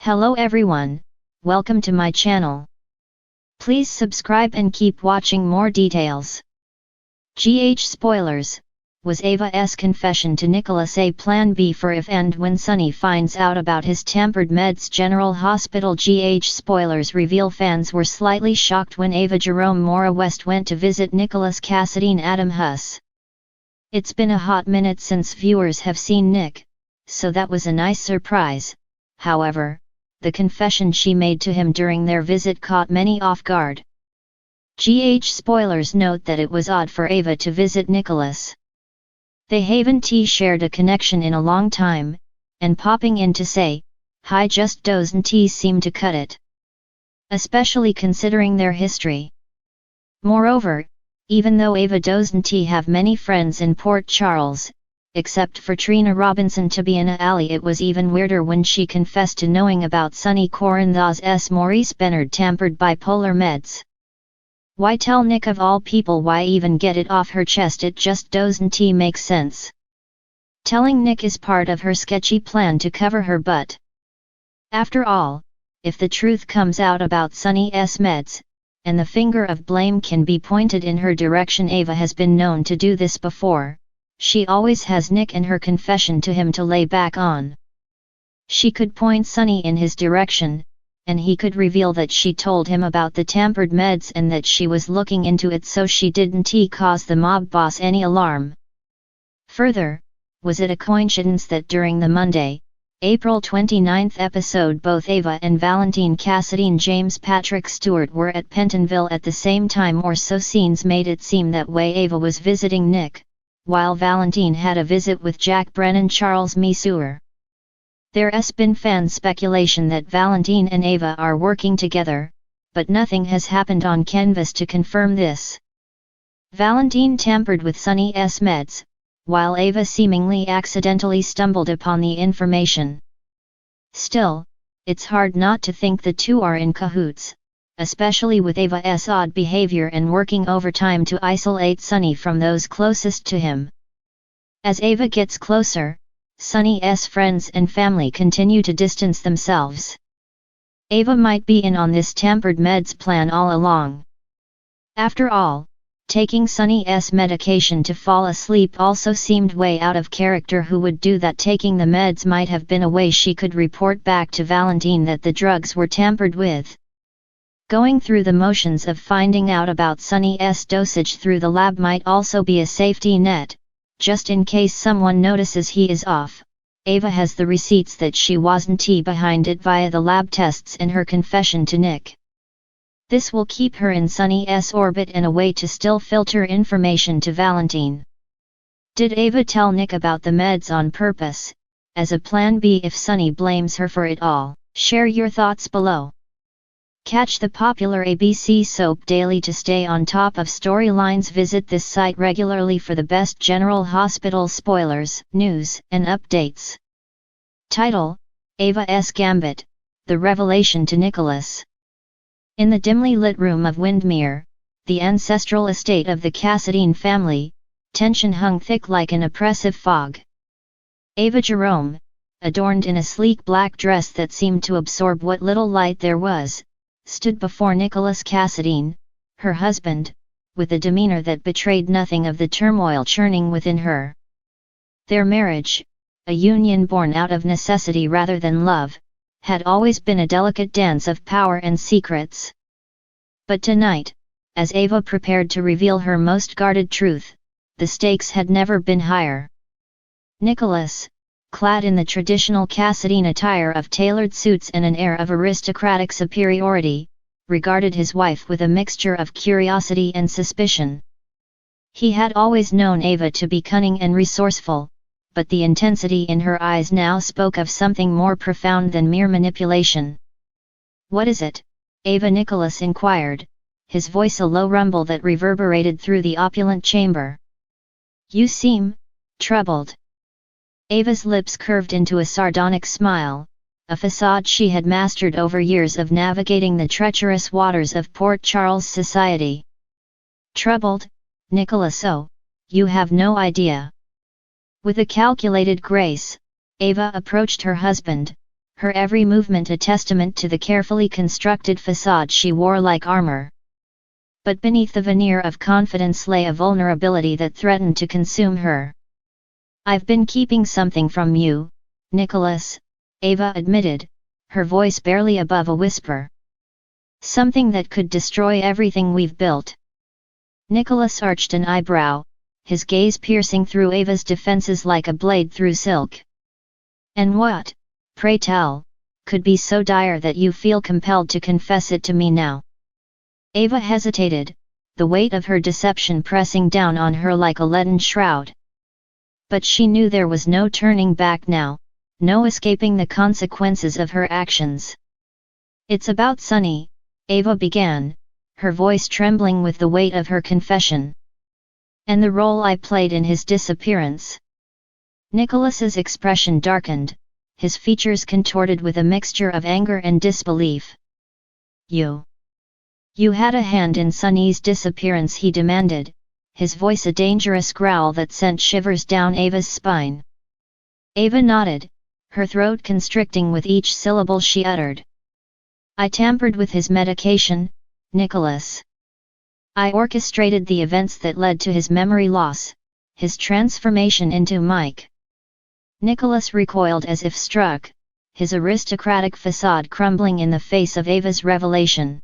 Hello everyone, welcome to my channel. Please subscribe and keep watching more details. Spoilers. Was Ava's confession to Nikolas a plan B for if and when Sunny finds out about his tampered meds? General Hospital. Spoilers reveal fans were slightly shocked when Ava Jerome Mora West went to visit Nikolas Cassadine Adam Huss. It's been a hot minute since viewers have seen Nick, so that was a nice surprise. However, the confession she made to him during their visit caught many off guard. Spoilers note that it was odd for Ava to visit Nikolas. They haven't shared a connection in a long time, and popping in to say, "Hi just doesn't seem to cut it." Especially considering their history. Moreover, even though Ava doesn't have many friends in Port Charles, except for Trina Robinson Tabiana Ali, it was even weirder when she confessed to knowing about Sunny Corinthas Maurice Bernard tampered bipolar meds. Why tell Nick of all people? Why even get it off her chest? It just doesn't make sense. Telling Nick is part of her sketchy plan to cover her butt. After all, if the truth comes out about Sunny's meds, and the finger of blame can be pointed in her direction, Ava has been known to do this before. She always has Nick and her confession to him to lay back on. She could point Sunny in his direction, and he could reveal that she told him about the tampered meds and that she was looking into it, so she didn't cause the mob boss any alarm. Further, was it a coincidence that during the Monday, April 29 episode both Ava and Valentine Cassadine James Patrick Stewart were at Pentonville at the same time, or so scenes made it seem that way? Ava was visiting Nick, while Valentine had a visit with Jack Brennan Charles Missour. There's been fan speculation that Valentine and Ava are working together, but nothing has happened on canvas to confirm this. Valentine tampered with Sunny's meds, while Ava seemingly accidentally stumbled upon the information. Still, it's hard not to think the two are in cahoots, especially with Ava's odd behavior and working overtime to isolate Sunny from those closest to him. As Ava gets closer, Sunny's friends and family continue to distance themselves. Ava might be in on this tampered meds plan all along. After all, taking Sunny's medication to fall asleep also seemed way out of character. Who would do that? Taking the meds might have been a way she could report back to Valentine that the drugs were tampered with. Going through the motions of finding out about Sunny's dosage through the lab might also be a safety net. Just in case someone notices he is off, Ava has the receipts that she wasn't behind it via the lab tests and her confession to Nick. This will keep her in Sunny's orbit and a way to still filter information to Valentine. Did Ava tell Nick about the meds on purpose, as a plan B if Sunny blames her for it all? Share your thoughts below. Catch the popular ABC soap daily to stay on top of storylines. Visit this site regularly for the best General Hospital spoilers, news, and updates. Title: Ava's Gambit, the revelation to Nikolas. In the dimly lit room of Windermere, the ancestral estate of the Cassadine family, tension hung thick like an oppressive fog. Ava Jerome, adorned in a sleek black dress that seemed to absorb what little light there was, stood before Nikolas Cassadine, her husband, with a demeanor that betrayed nothing of the turmoil churning within her. Their marriage, a union born out of necessity rather than love, had always been a delicate dance of power and secrets. But tonight, as Ava prepared to reveal her most guarded truth, the stakes had never been higher. Nikolas, clad in the traditional Cassadine attire of tailored suits and an air of aristocratic superiority, regarded his wife with a mixture of curiosity and suspicion. He had always known Ava to be cunning and resourceful, but the intensity in her eyes now spoke of something more profound than mere manipulation. "What is it, Ava?" Nikolas inquired, his voice a low rumble that reverberated through the opulent chamber. "You seem troubled." Ava's lips curved into a sardonic smile, a facade she had mastered over years of navigating the treacherous waters of Port Charles society. "Troubled, Nikolas? Oh, you have no idea." With a calculated grace, Ava approached her husband, her every movement a testament to the carefully constructed facade she wore like armor. But beneath the veneer of confidence lay a vulnerability that threatened to consume her. "I've been keeping something from you, Nikolas," Eva admitted, her voice barely above a whisper. "Something that could destroy everything we've built." Nikolas arched an eyebrow, his gaze piercing through Eva's defenses like a blade through silk. "And what, pray tell, could be so dire that you feel compelled to confess it to me now?" Eva hesitated, the weight of her deception pressing down on her like a leaden shroud. But she knew there was no turning back now, no escaping the consequences of her actions. "It's about Sonny," Eva began, her voice trembling with the weight of her confession. "And the role I played in his disappearance." Nikolas's expression darkened, his features contorted with a mixture of anger and disbelief. You had a hand in Sonny's disappearance," he demanded, his voice a dangerous growl that sent shivers down Eva's spine. Eva nodded, her throat constricting with each syllable she uttered. "I tampered with his medication, Nikolas. I orchestrated the events that led to his memory loss, his transformation into Mike." Nikolas recoiled as if struck, his aristocratic facade crumbling in the face of Eva's revelation.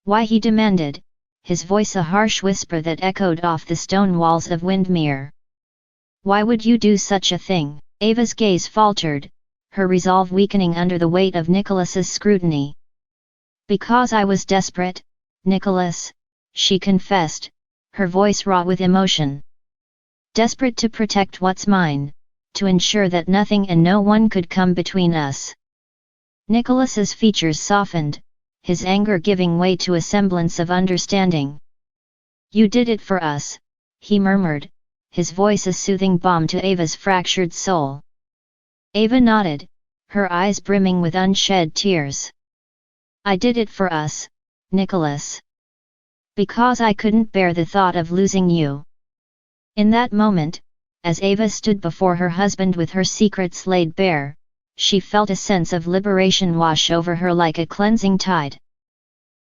"Why?" he demanded, his voice a harsh whisper that echoed off the stone walls of Windmere. "Why would you do such a thing?" Eva's gaze faltered, her resolve weakening under the weight of Nikolas's scrutiny. "Because I was desperate, Nikolas," she confessed, her voice raw with emotion. "Desperate to protect what's mine, to ensure that nothing and no one could come between us." Nikolas's features softened, his anger giving way to a semblance of understanding. "You did it for us," he murmured, his voice a soothing balm to Eva's fractured soul. Eva nodded, her eyes brimming with unshed tears. "I did it for us, Nikolas. Because I couldn't bear the thought of losing you." In that moment, as Eva stood before her husband with her secrets laid bare, she felt a sense of liberation wash over her like a cleansing tide.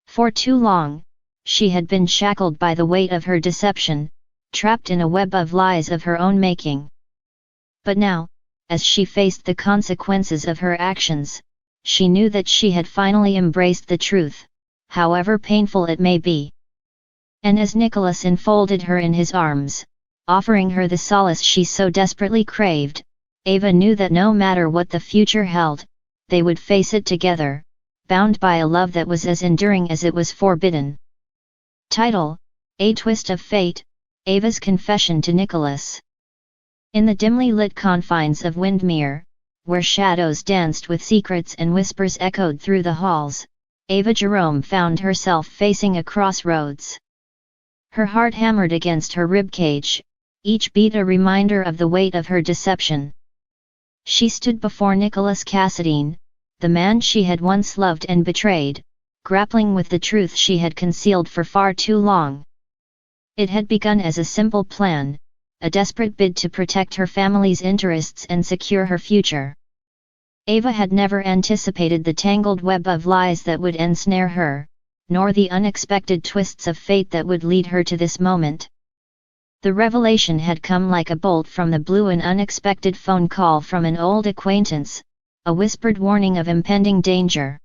For too long, she had been shackled by the weight of her deception, trapped in a web of lies of her own making. But now, as she faced the consequences of her actions, she knew that she had finally embraced the truth, however painful it may be. And as Nikolas enfolded her in his arms, offering her the solace she so desperately craved, Eva knew that no matter what the future held, they would face it together, bound by a love that was as enduring as it was forbidden. Title: A Twist of Fate, Eva's Confession to Nikolas. In the dimly lit confines of Windmere, where shadows danced with secrets and whispers echoed through the halls, Eva Jerome found herself facing a crossroads. Her heart hammered against her ribcage, each beat a reminder of the weight of her deception. She stood before Nikolas Cassadine, the man she had once loved and betrayed, grappling with the truth she had concealed for far too long. It had begun as a simple plan, a desperate bid to protect her family's interests and secure her future. Eva had never anticipated the tangled web of lies that would ensnare her, nor the unexpected twists of fate that would lead her to this moment. The revelation had come like a bolt from the blue, an unexpected phone call from an old acquaintance, a whispered warning of impending danger.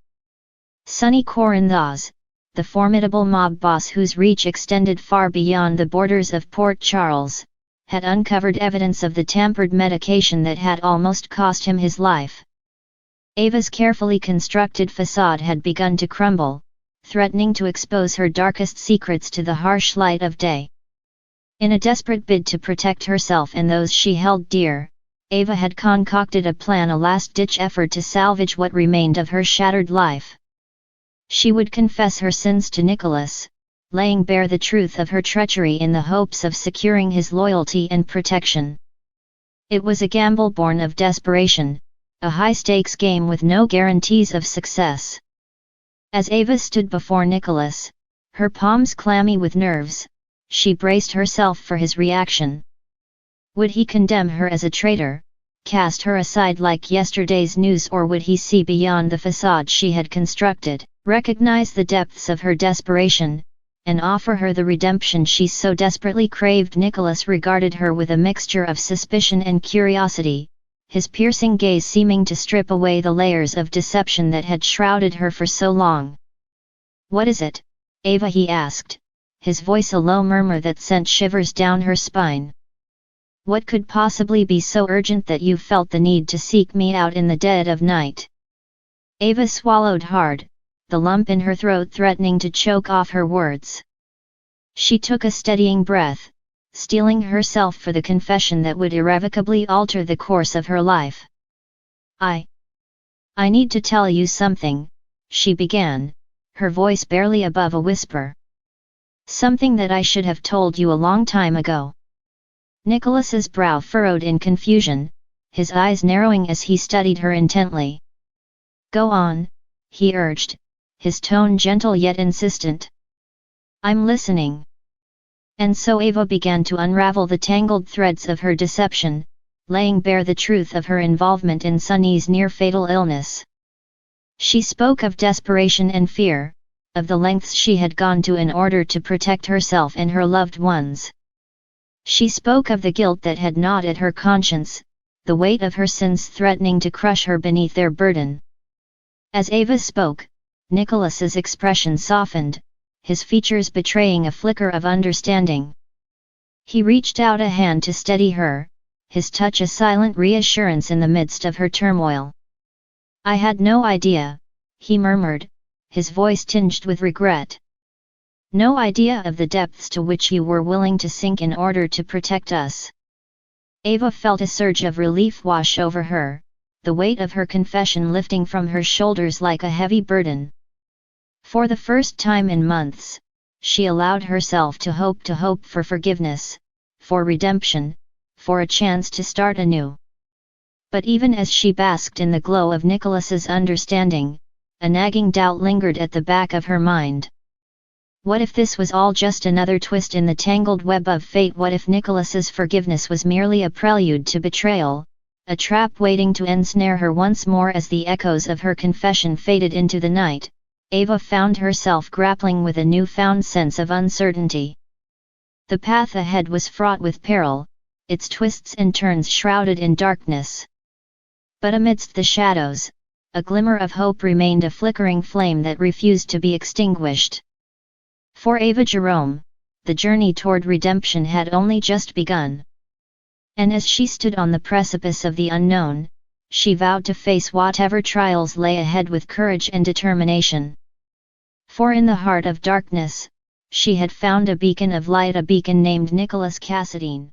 Sonny Corinthos, the formidable mob boss whose reach extended far beyond the borders of Port Charles, had uncovered evidence of the tampered medication that had almost cost him his life. Eva's carefully constructed facade had begun to crumble, threatening to expose her darkest secrets to the harsh light of day. In a desperate bid to protect herself and those she held dear, Eva had concocted a plan, a last-ditch effort to salvage what remained of her shattered life. She would confess her sins to Nikolas, laying bare the truth of her treachery in the hopes of securing his loyalty and protection. It was a gamble born of desperation, a high-stakes game with no guarantees of success. As Eva stood before Nikolas, her palms clammy with nerves, she braced herself for his reaction. Would he condemn her as a traitor, cast her aside like yesterday's news, or would he see beyond the facade she had constructed, recognize the depths of her desperation, and offer her the redemption she so desperately craved? Nikolas regarded her with a mixture of suspicion and curiosity, his piercing gaze seeming to strip away the layers of deception that had shrouded her for so long. "What is it, Ava?" he asked, his voice a low murmur that sent shivers down her spine. "What could possibly be so urgent that you felt the need to seek me out in the dead of night?" Ava swallowed hard, the lump in her throat threatening to choke off her words. She took a steadying breath, steeling herself for the confession that would irrevocably alter the course of her life. I need to tell you something," she began, her voice barely above a whisper. "Something that I should have told you a long time ago." Nikolas's brow furrowed in confusion, his eyes narrowing as he studied her intently. "Go on," he urged, his tone gentle yet insistent. "I'm listening." And so Ava began to unravel the tangled threads of her deception, laying bare the truth of her involvement in Sunny's near-fatal illness. She spoke of desperation and fear, of the lengths she had gone to in order to protect herself and her loved ones. She spoke of the guilt that had gnawed at her conscience, the weight of her sins threatening to crush her beneath their burden. As Ava spoke, Nikolas's expression softened, his features betraying a flicker of understanding. He reached out a hand to steady her, his touch a silent reassurance in the midst of her turmoil. "I had no idea," he murmured, his voice tinged with regret. "No idea of the depths to which you were willing to sink in order to protect us." Ava felt a surge of relief wash over her, the weight of her confession lifting from her shoulders like a heavy burden. For the first time in months, she allowed herself to hope for forgiveness, for redemption, for a chance to start anew. But even as she basked in the glow of Nikolas's understanding, a nagging doubt lingered at the back of her mind. What if this was all just another twist in the tangled web of fate? What if Nikolas's forgiveness was merely a prelude to betrayal, a trap waiting to ensnare her once more? As the echoes of her confession faded into the night, Ava found herself grappling with a newfound sense of uncertainty. The path ahead was fraught with peril, its twists and turns shrouded in darkness. But amidst the shadows, a glimmer of hope remained, a flickering flame that refused to be extinguished. For Ava Jerome, the journey toward redemption had only just begun. And as she stood on the precipice of the unknown, she vowed to face whatever trials lay ahead with courage and determination. For in the heart of darkness, she had found a beacon of light, a beacon named Nikolas Cassadine.